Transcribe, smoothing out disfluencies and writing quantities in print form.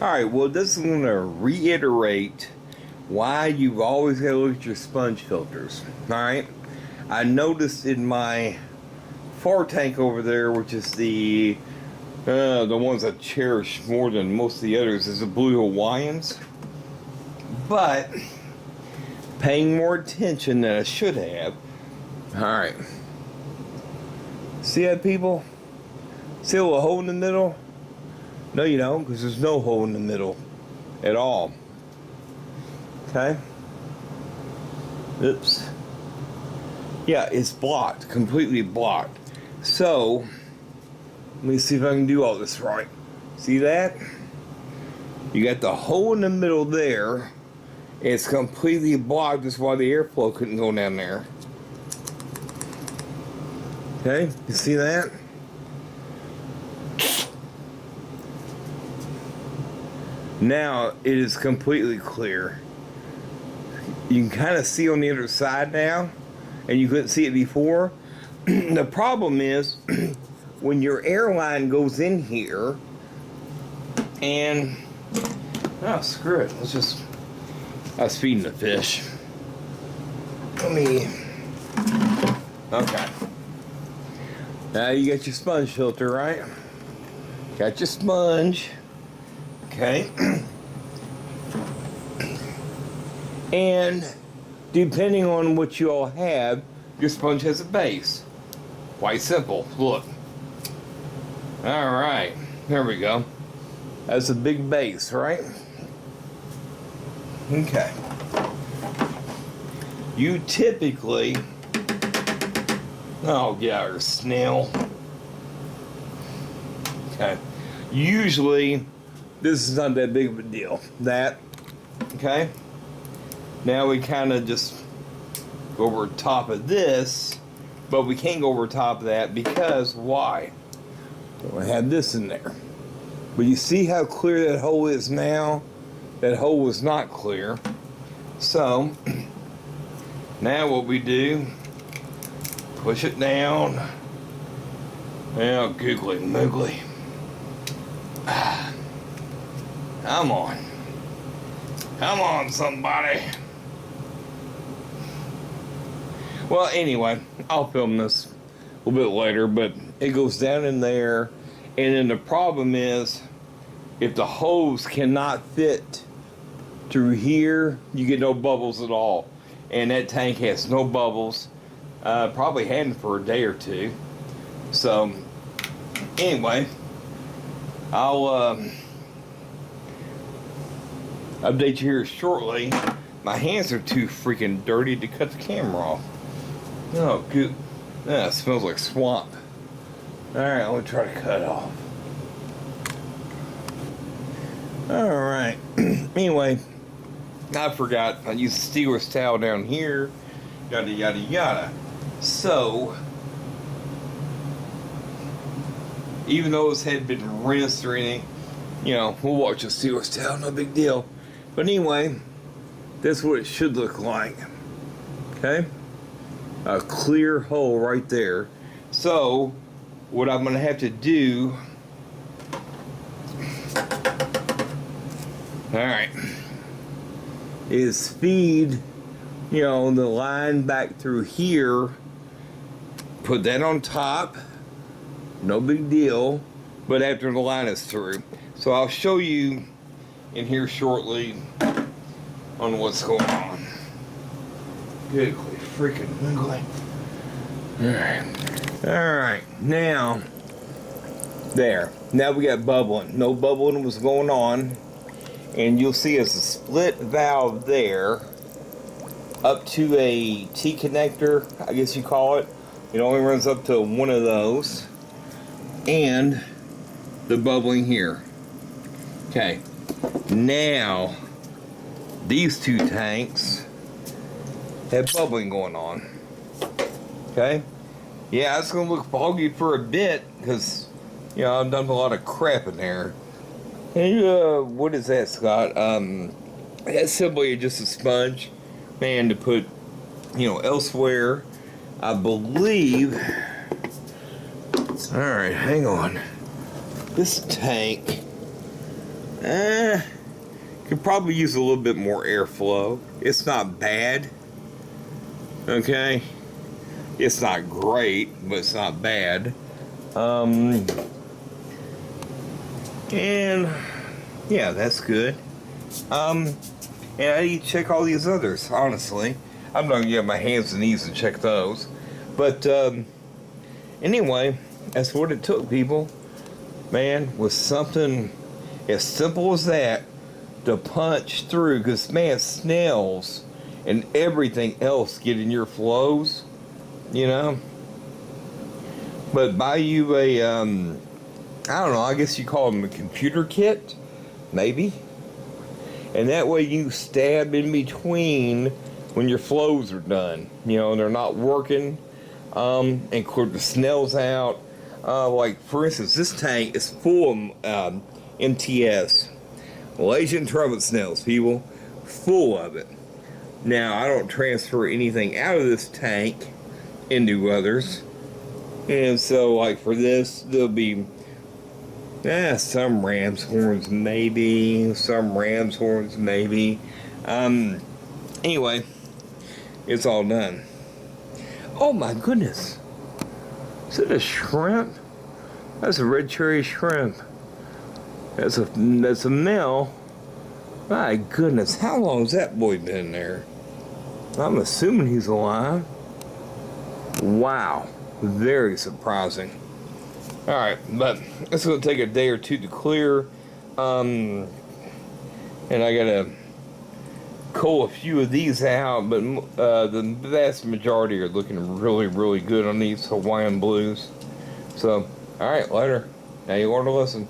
Alright, well, this is going to reiterate why you've always got to look at your sponge filters. Alright, I noticed in my far tank over there, which is the ones I cherish more than most of the others, is the Blue Hawaiians. But paying more attention than I should have. Alright. See that, people? See a little hole in the middle? No, you don't, because there's no hole in the middle at all. Okay? Oops. Yeah, it's blocked, completely blocked. So, let me see if I can do all this right. See that? You got the hole in the middle there. It's completely blocked. That's why the airflow couldn't go down there. Okay, you see that? Now it is completely clear. You can kind of see on the other side now, and you couldn't see it before. The problem is when your airline goes in here, and oh, screw it. I was feeding the fish. Okay. Now you got your sponge filter, right? Got your sponge. Okay. And depending on what you all have, your sponge has a base. Quite simple. Look. Alright. There we go. That's a big base, right? Okay. You typically... Oh, yeah, or snail. Okay. Usually, this is not that big of a deal. That, okay? Now we kind of just go over top of this, but we can't go over top of that because, why? I have this in there. But you see how clear that hole is now? That hole was not clear. So, now what we do... Push it down. Now, googly moogly. Come on. Come on, somebody. Well, anyway, I'll film this a little bit later, but it goes down in there. And then the problem is, if the hose cannot fit through here, you get no bubbles at all. And that tank has no bubbles. Probably hadn't for a day or two. So, anyway, I'll update you here shortly. My hands are too freaking dirty to cut the camera off. Oh, good. Yeah, it smells like swamp. Alright, let me try to cut it off. Alright. Anyway, I forgot. I used the Steelers towel down here. Yada, yada, yada. So, even though his head had been rinsed or anything, you know, we'll watch the Steelers towel, no big deal. But anyway, that's what it should look like. Okay? A clear hole right there. So, what I'm going to have to do... Alright. Is feed, you know, the line back through here. Put that on top. No big deal. But after the line is through. So I'll show you in here shortly on what's going on. Good freaking wiggly. Alright. Alright. Now, there. Now we got bubbling. No bubbling was going on. And you'll see it's a split valve there. Up to a T connector, I guess you call it. It only runs up to one of those. And the bubbling here. Okay. Now, these two tanks have bubbling going on. Okay? Yeah, it's going to look foggy for a bit because, you know, I've done a lot of crap in there. Hey, what is that, Scott? That's simply just a sponge, man, to put, you know, elsewhere. I believe. Alright, hang on. This tank Could probably use a little bit more airflow. It's not bad. Okay. It's not great, but it's not bad. And yeah, that's good. And I need to check all these others, honestly. I'm not gonna get my hands and knees to check those. But anyway, that's what it took, people. Man, with something as simple as that to punch through, because man, snails and everything else get in your flows, you know. But buy you a I don't know, I guess you call them a computer kit, maybe. And that way you stab in between when your flows are done, you know, and they're not working, and clear the snails out. Like for instance, this tank is full of MTS, Malaysian trumpet snails, people, full of it. Now I don't transfer anything out of this tank into others, and so like for this there'll be some ram's horns maybe, anyway, it's all done. Oh my goodness, is it a shrimp? That's a red cherry shrimp. That's a male. My goodness, how long has that boy been there? I'm assuming he's alive. Wow, very surprising. Alright, but it's going to take a day or two to clear. And I got to cull a few of these out, but the vast majority are looking really, really good on these Hawaiian blues. So, alright, later. Now you want to listen.